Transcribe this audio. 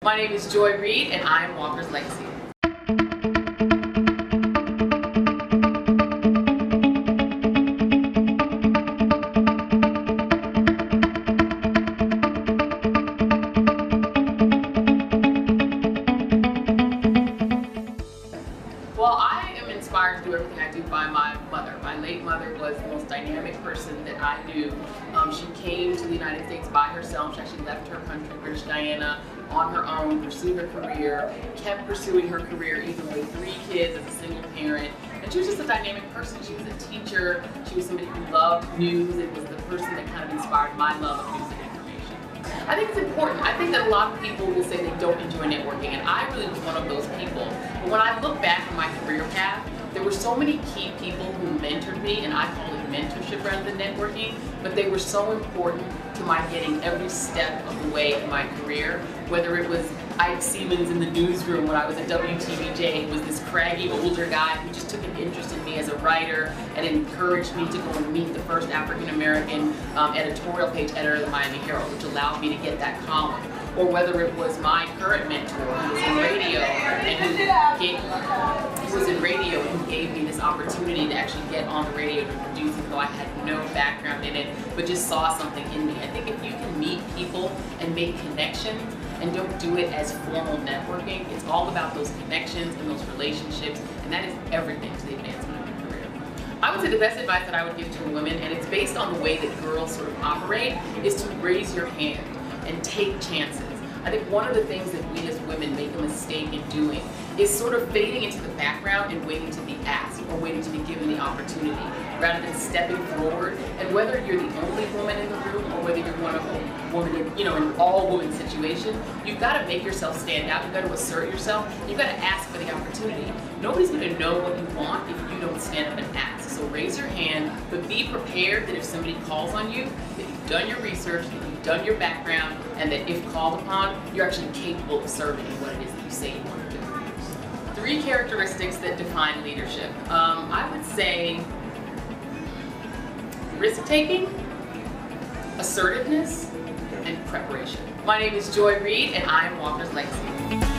My name is Reid, and I am Walker's legacy. Well, I am inspired to do everything I do by my mother. My late mother was the most dynamic person that I knew. She came to the United States by herself. She actually left her country, British Guyana, on her own, pursued her career, kept pursuing her career even with 3 kids as a single parent. And she was just a dynamic person. She was a teacher. She was somebody who loved news. It was the person that kind of inspired my love of news and information. I think it's important. I think that a lot of people will say they don't enjoy networking, and I really was one of those people. But when I look back on my career path, there were so many key people who mentored me, and I call it mentorship rather than networking, but they were so important to my getting every step of the way in my career, whether it was Ike Siemens in the newsroom when I was at WTVJ, who was this craggy older guy who just took an interest in me as a writer and encouraged me to go and meet the first African-American editorial page editor of the Miami Herald, which allowed me to get that column. Or whether it was my current mentor who was in radio and who gave me this opportunity to actually get on the radio to produce, even though I had no background in it, but just saw something in me. I think if you can meet people and make connections and don't do it as formal networking, it's all about those connections and those relationships, and that is everything to the advancement of your career. I would say the best advice that I would give to women, and it's based on the way that girls sort of operate, is to raise your hand and take chances. I think one of the things that we as women make a mistake in doing is sort of fading into the background and waiting to be asked or waiting to be given the opportunity rather than stepping forward. And whether you're the only woman in the room or whether you're one of a woman in an all-woman situation, you've got to make yourself stand out. You've got to assert yourself. You've got to ask for the opportunity. Nobody's going to know what you want if you don't stand up and ask. So raise your hand, but be prepared that if somebody calls on you, that you've done your research, that you've done your background, and that if called upon, you're actually capable of serving in what it is that you say you want to do. 3 characteristics that define leadership. I would say risk-taking, assertiveness, and preparation. My name is Reid, and I am Walker's legacy.